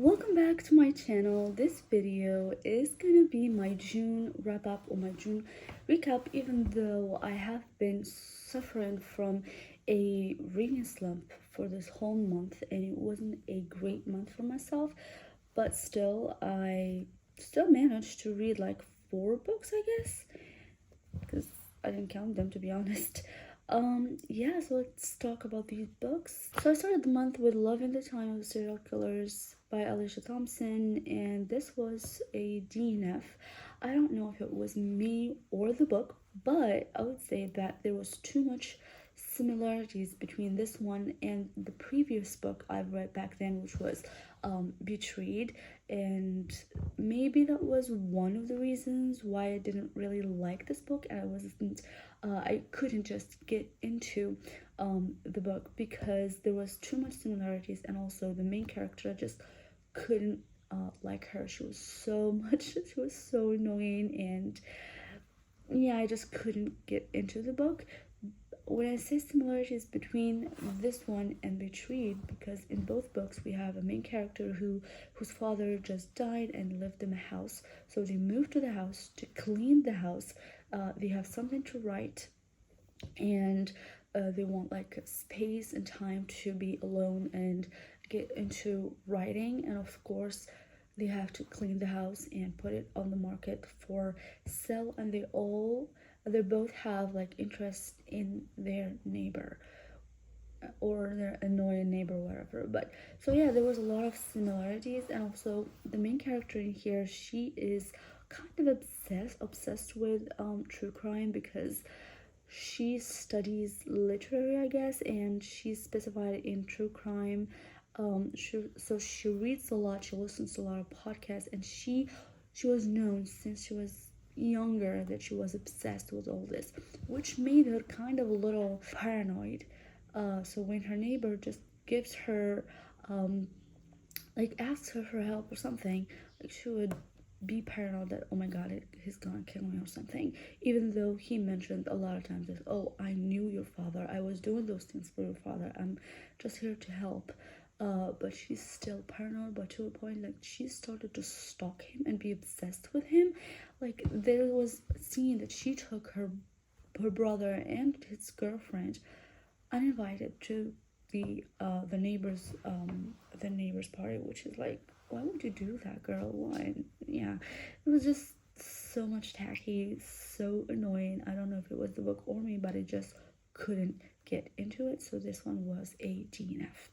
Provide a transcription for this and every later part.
Welcome back to my channel. This video is gonna be my June wrap up or my June recap, even though I have been suffering from a reading slump for this whole month and it wasn't a great month for myself, but still I managed to read like 4 books, I guess, because I didn't count them, to be honest. Yeah, so let's talk about these books. So I started the month with Love in the Time of Serial Killers by Alicia Thompson, and this was a DNF. I don't know if it was me or the book, but I would say that there was too much similarities between this one and the previous book I've read back then, which was Betrayed, and maybe that was one of the reasons why I didn't really like this book, and I couldn't just get into the book because there was too much similarities, and also the main character I just couldn't like her. She was so annoying, and yeah, I just couldn't get into the book. When I say similarities between this one and Betrayed, because in both books we have a main character whose father just died and lived in a house, so they moved to the house to clean the house. They have something to write, and they want like space and time to be alone and get into writing, and of course they have to clean the house and put it on the market for sale, and they both have like interest in their neighbor or their annoying neighbor, whatever. But so yeah, there was a lot of similarities, and also the main character in here, she is kind of obsessed with true crime, because she studies literary, I guess, and she's specified in true crime. So she reads a lot, she listens to a lot of podcasts, and she was known since she was younger that she was obsessed with all this, which made her kind of a little paranoid. So when her neighbor just gives her like asks her for help or something, like she would be paranoid that, oh my god, he's gonna kill me or something, even though he mentioned a lot of times that, oh, I knew your father, I was doing those things for your father, I'm just here to help. But she's still paranoid, but to a point like she started to stalk him and be obsessed with him. Like there was a scene that she took her brother and his girlfriend uninvited to the neighbor's party, which is like, why would you do that, girl? Why? Yeah, it was just so much tacky, so annoying. I don't know if it was the book or me, but I just couldn't get into it, so this one was a DNF.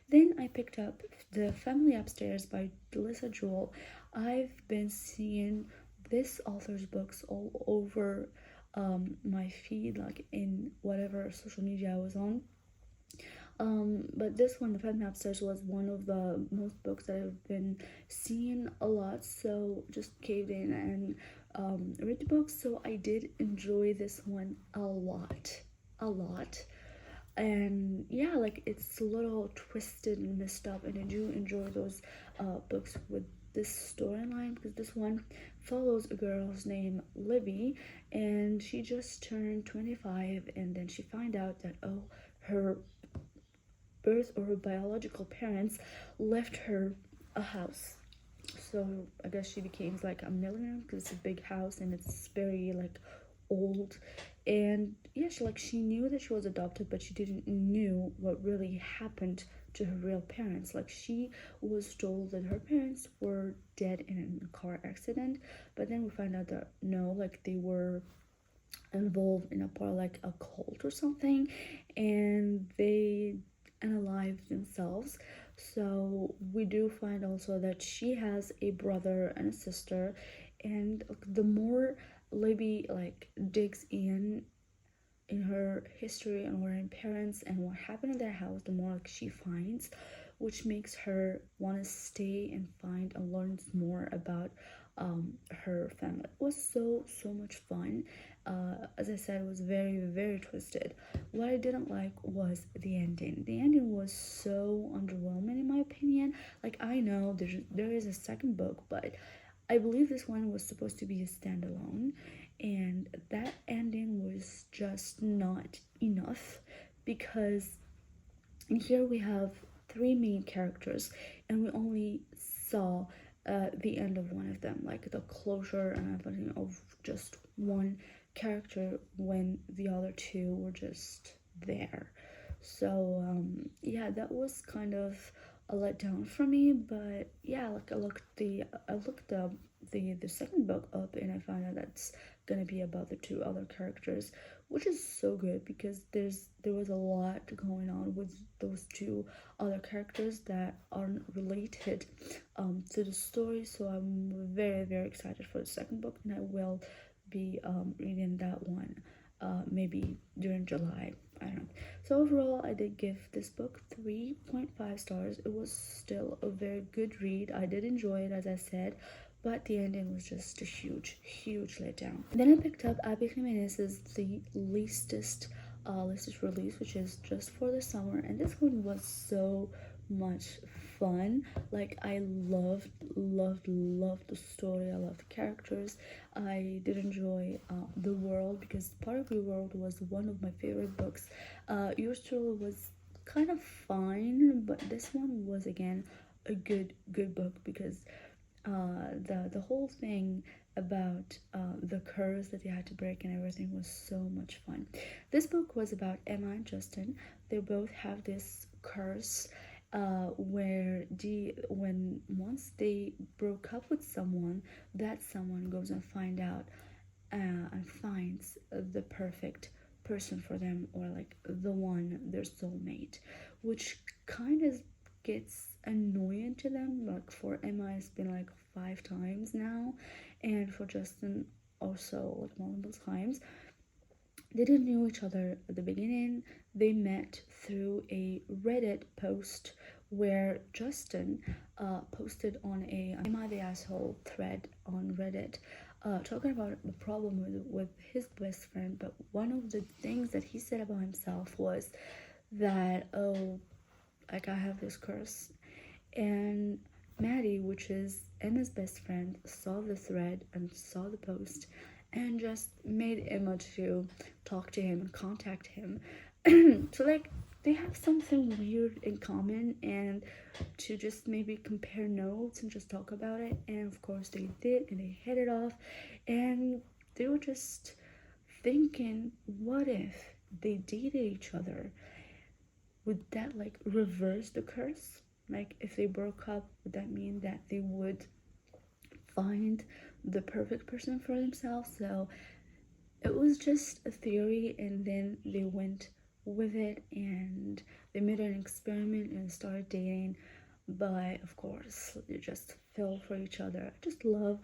Then I picked up The Family Upstairs by Lisa Jewell. I've been seeing this author's books all over my feed, like in whatever social media I was on. But this one, The Family Upstairs, was one of the most books that I've been seeing a lot, so just caved in and read the book. So I did enjoy this one a lot. And yeah, like it's a little twisted and messed up, and I do enjoy those books with this storyline, because this one follows a girl's name Libby, and she just turned 25, and then she find out that, oh, her birth or her biological parents left her a house. So I guess she became like a millionaire because it's a big house and it's very like old. And yeah, she knew that she was adopted, but she didn't knew what really happened to her real parents. Like she was told that her parents were dead in a car accident, but then we find out that no, like they were involved in a part like a cult or something, and they unalived themselves. So we do find also that she has a brother and a sister, and the more Libby like digs in her history and her parents and what happened in their house, the more like she finds, which makes her want to stay and find and learn more about her family. It was so much fun. As I said, it was very twisted. What I didn't like was the ending. The ending was so underwhelming in my opinion. Like, I know there is a second book, but I believe this one was supposed to be a standalone, and that ending was just not enough, because in here we have 3 main characters and we only saw the end of one of them, like the closure and everything of just one character when the other two were just there. So yeah, that was kind of a letdown for me. But yeah, like I looked up the second book up, and I found out that's gonna be about the two other characters, which is so good because there was a lot going on with those two other characters that aren't related to the story. So I'm very, very excited for the second book, and I will be reading that one maybe during July. I don't know. So overall, I did give this book 3.5 stars. It was still a very good read. I did enjoy it, as I said, but the ending was just a huge, huge letdown. Then I picked up Abby Jiminez's The latest release, which is Just for the Summer, and this one was so much fun. Like, I loved the story. I loved the characters. I did enjoy the world, because Part of the World was one of my favorite books. Yours Truly was kind of fine, but this one was again a good book, because the whole thing about the curse that they had to break and everything was so much fun. This book was about Emma and Justin. They both have this curse where when once they broke up with someone, that someone goes and and finds the perfect person for them, or like the one, their soulmate, which kind of gets annoying to them. Like for Emma, it's been like 5 times now, and for Justin also like multiple times. They didn't know each other at the beginning. They met through a Reddit post where Justin posted on a Am I the Asshole thread on Reddit, talking about the problem with his best friend. But one of the things that he said about himself was that, oh, like, I have this curse. And Maddie, which is Emma's best friend, saw the thread and saw the post and just made Emma to talk to him and contact him. So like, they have something weird in common, and to just maybe compare notes and just talk about it. And of course they did, and they hit it off, and they were just thinking, what if they dated each other? Would that like reverse the curse? Like, if they broke up, would that mean that they would find the perfect person for themselves? So it was just a theory, and then they went with it, and they made an experiment and started dating. But of course, they just fell for each other. I just love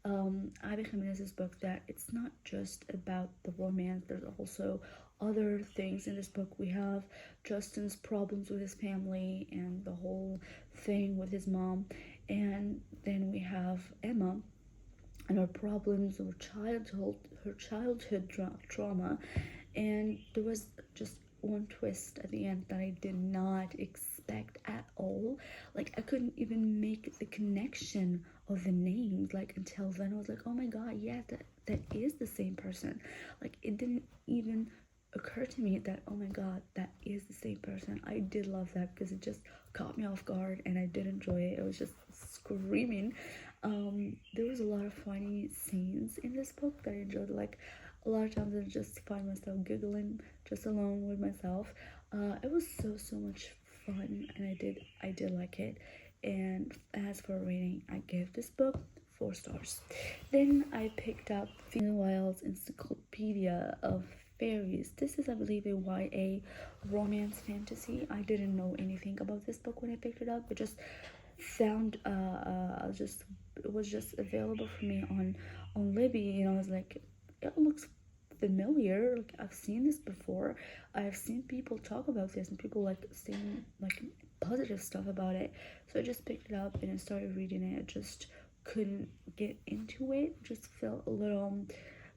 Abby Jimenez's book, that it's not just about the romance. There's also other things in this book. We have Justin's problems with his family and the whole thing with his mom, and then we have Emma and her problems with her childhood trauma. And there was just one twist at the end that I did not expect at all. Like, I couldn't even make the connection of the names, like, until then. I was like, oh my god, yeah, that is the same person. Like, it didn't even occur to me that, oh my god, that is the same person. I did love that, because it just caught me off guard, and I did enjoy it. I was just screaming. There was a lot of funny scenes in this book that I enjoyed. Like, a lot of times I just find myself giggling just alone with myself. It was so much fun, and I did like it. And as for rating, I gave this book 4 stars. Then I picked up Fiona Wilde's Encyclopedia of Fairies. This is, I believe, a YA romance fantasy. I didn't know anything about this book when I picked it up. It just found it was just available for me on Libby, and I was like, it looks familiar. Like, I've seen this before. I've seen people talk about this, and people like saying like positive stuff about it. So I just picked it up and I started reading it. I just couldn't get into it. It just felt a little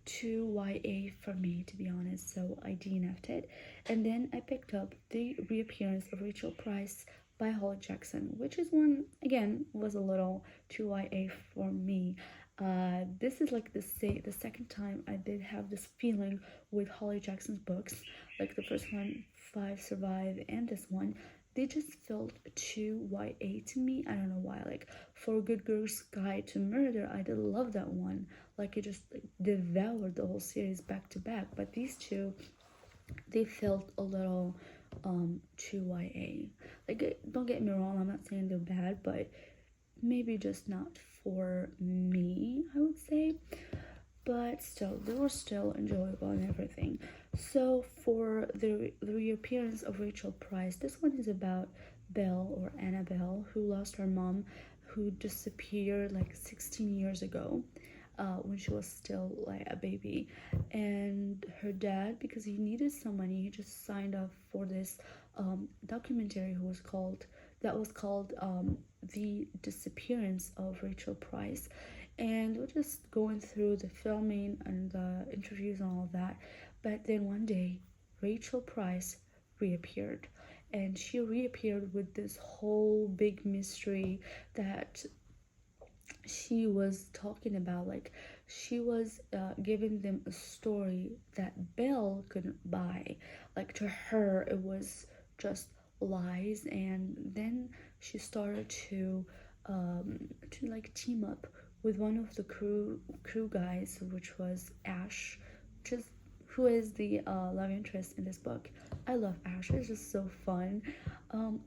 too YA for me, to be honest. So I DNFed it. And then I picked up The Reappearance of Rachel Price by Holly Jackson, which is one, again, was a little too YA for me. This is like the second time I did have this feeling with Holly Jackson's books. Like, the first one, Five Survive, and this one, they just felt too YA to me. I don't know why. Like, For Good Girl's Guide to Murder, I did love that one. Like, it just like, devoured the whole series back to back. But these two, they felt a little too YA. Like, don't get me wrong, I'm not saying they're bad, but maybe just not for me, I would say. But still, they were still enjoyable and everything. So for the reappearance of Rachel Price, this one is about Belle, or Annabelle, who lost her mom, who disappeared like 16 years ago, when she was still like a baby. And her dad, because he needed some money, he just signed up for this documentary that was called The Disappearance of Rachel Price. And we're just going through the filming and the interviews and all that. But then one day, Rachel Price reappeared. And she reappeared with this whole big mystery that she was talking about. Like, she was giving them a story that Belle couldn't buy. Like, to her, it was just lies. And then she started to like team up with one of the crew guys, which was Ash, who is the love interest in this book. I love Ash. It's just so fun.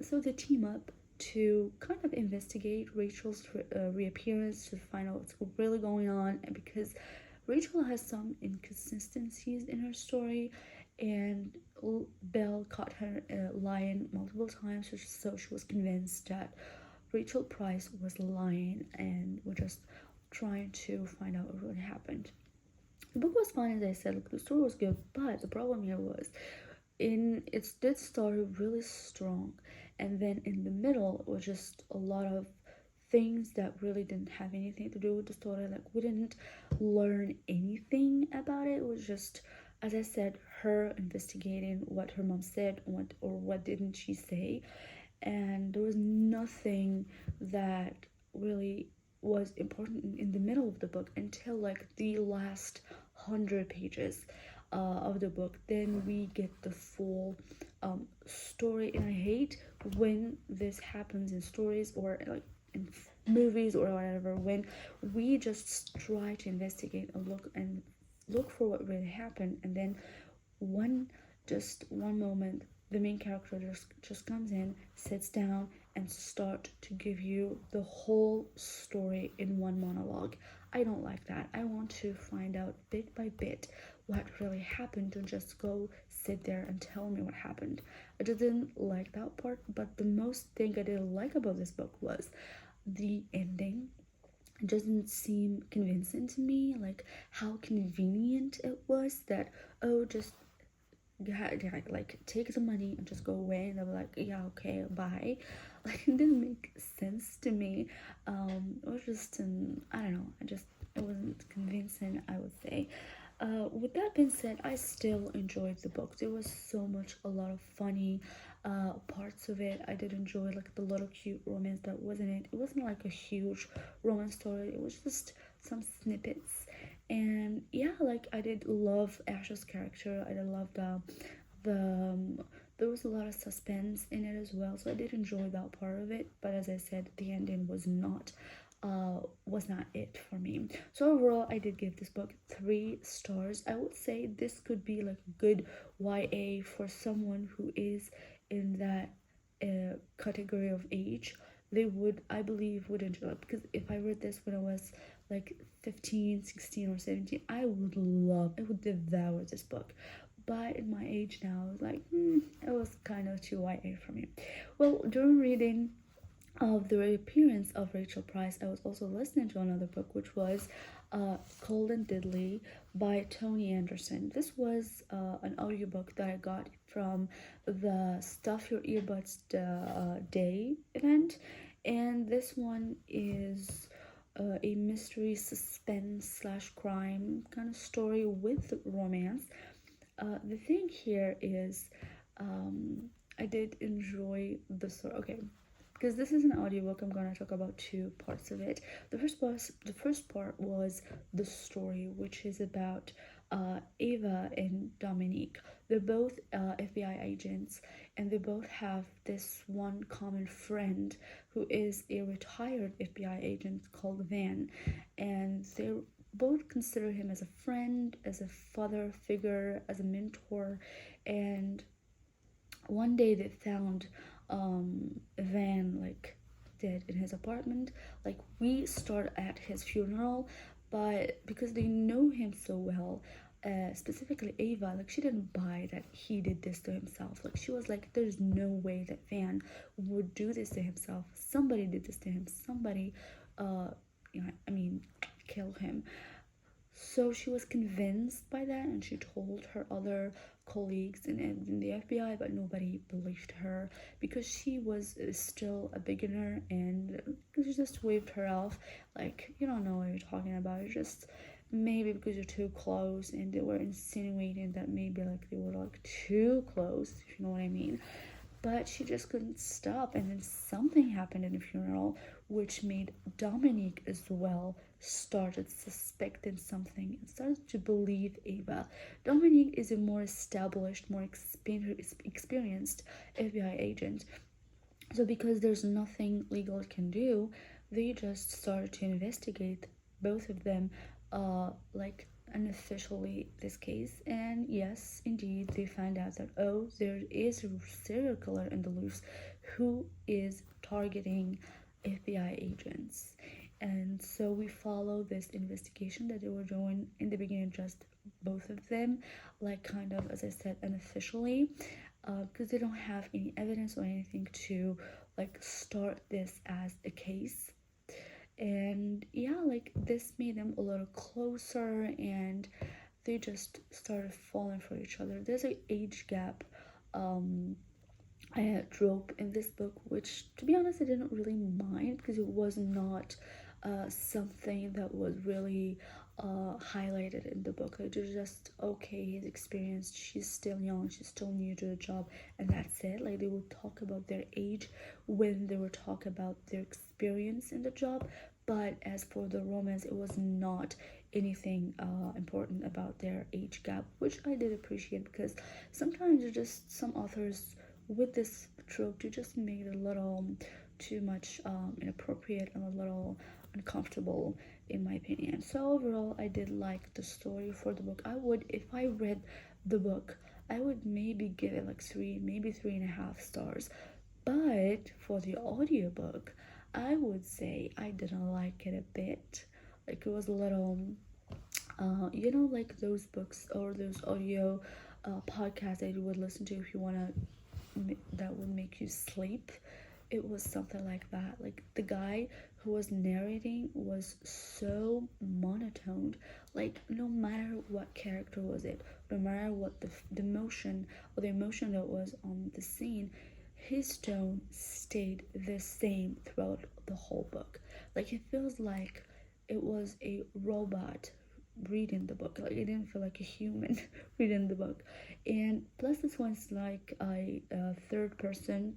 So they team up to kind of investigate Rachel's reappearance, to find out what's really going on, and because Rachel has some inconsistencies in her story, and Belle caught her lying multiple times, so she was convinced that Rachel Price was lying, and we're just trying to find out what really happened. The book was fun, as I said. Like, the story was good, but the problem here was it did start really strong, and then in the middle was just a lot of things that really didn't have anything to do with the story. Like, we didn't learn anything about it. It was just, as I said, her investigating what her mom said, what didn't she say, and there was nothing that really was important in the middle of the book until like the last 100 pages of the book. Then we get the full story, and I hate when this happens in stories or like in movies or whatever, when we just try to investigate and look for what really happened, and then one moment the main character just comes in, sits down, and start to give you the whole story in one monologue. I don't like that. I want to find out bit by bit what really happened, to just go sit there and tell me what happened. I didn't like that part, but the most thing I didn't like about this book was the ending. It doesn't seem convincing to me, like how convenient it was that, oh, just like take the money and just go away, and they're like, yeah, okay, bye. Like, it didn't make sense to me. It was just I don't know, it wasn't convincing, I would say. With that being said, I still enjoyed the book. There was a lot of funny parts of it. I did enjoy like the little cute romance that was in it. It wasn't like a huge romance story, it was just some snippets. And yeah, like, I did love Ash's character. I did love there was a lot of suspense in it as well, so I did enjoy that part of it. But as I said, the ending was not it for me. So overall, I did give this book 3 stars. I would say this could be like a good YA for someone who is in that category of age. They would, I believe, would enjoy it, because if I read this when I was like 15, 16, or 17, I would devour this book. But in my age now, like, it was kind of too YA for me. Well, during reading of the reappearance of Rachel Price, I was also listening to another book, which was Cold and Diddly by Toni Anderson. This was an audiobook that I got from the Stuff Your Earbuds Day event, and this one is a mystery, suspense / crime kind of story with romance. The thing here is, I did enjoy the story. Okay, because this is an audiobook, I'm gonna talk about 2 parts of it. The first part was the story, which is about Ava and Dominique. They're both FBI agents, and they both have this one common friend who is a retired FBI agent called Van, and they both consider him as a friend, as a father figure, as a mentor. And one day they found Van like dead in his apartment. Like, we start at his funeral, but because they know him so well, specifically Ava, like, she didn't buy that he did this to himself. Like, she was like, there's no way that Van would do this to himself. Somebody did this to him. Somebody, uh I mean, kill him. So she was convinced by that, and she told her other colleagues in the FBI, but nobody believed her because she was still a beginner, and she just waved her off like, you don't know what you're talking about. You're just, maybe because you're too close, and they were insinuating that maybe like they were like too close, if you know what I mean. But she just couldn't stop, and then something happened in the funeral which made Dominique as well started suspecting something and started to believe Ava. Dominique is a more established, more experienced FBI agent, so because there's nothing legal can do, they just started to investigate both of them, like unofficially, this case. And yes, indeed, they find out that, oh, there is a serial killer in the loose who is targeting FBI agents. And so we follow this investigation that they were doing in the beginning, just both of them, like kind of, as I said, unofficially, because they don't have any evidence or anything to like start this as a case. And yeah, like, this made them a little closer, and they just started falling for each other. There's an age gap trope in this book, which, to be honest, I didn't really mind because it was not something that was really highlighted in the book. Like, it's just, okay, he's experienced, she's still young, she's still new to the job, and that's it. Like, they will talk about their age when they will talk about their experience in the job, but as for the romance, it was not anything important about their age gap, which I did appreciate, because sometimes it's just some authors with this trope to just make it a little too much inappropriate and a little uncomfortable, in my opinion. So overall, I did like the story for the book. I would, if I read the book, I would maybe give it like 3, maybe 3.5 stars. But for the audiobook, I would say I didn't like it a bit. Like, it was a little you know, like those books or those audio podcasts that you would listen to if you want to, that would make you sleep. It was something like that. Like, the guy who was narrating was so monotone. Like, no matter what character was it, no matter what the emotion or the emotion that was on the scene, his tone stayed the same throughout the whole book. Like, it feels like it was a robot reading the book. Like, it didn't feel like a human reading the book. And plus, this one's like a third person,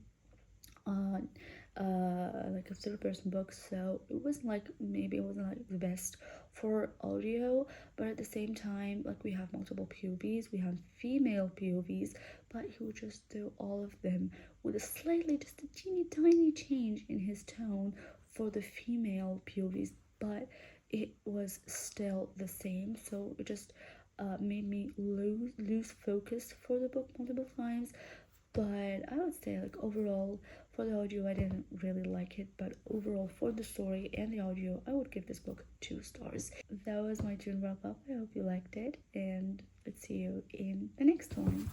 like a third person book, so it wasn't like, maybe it wasn't like the best for audio, but at the same time, like, we have multiple POVs, we have female POVs, but he would just do all of them with a slightly, just a teeny tiny change in his tone for the female POVs, but it was still the same. So it just made me lose focus for the book multiple times. But I would say, like, overall, for the audio, I didn't really like it, but overall, for the story and the audio, I would give this book 2 stars. That was my June wrap up. I hope you liked it, and let's see you in the next one.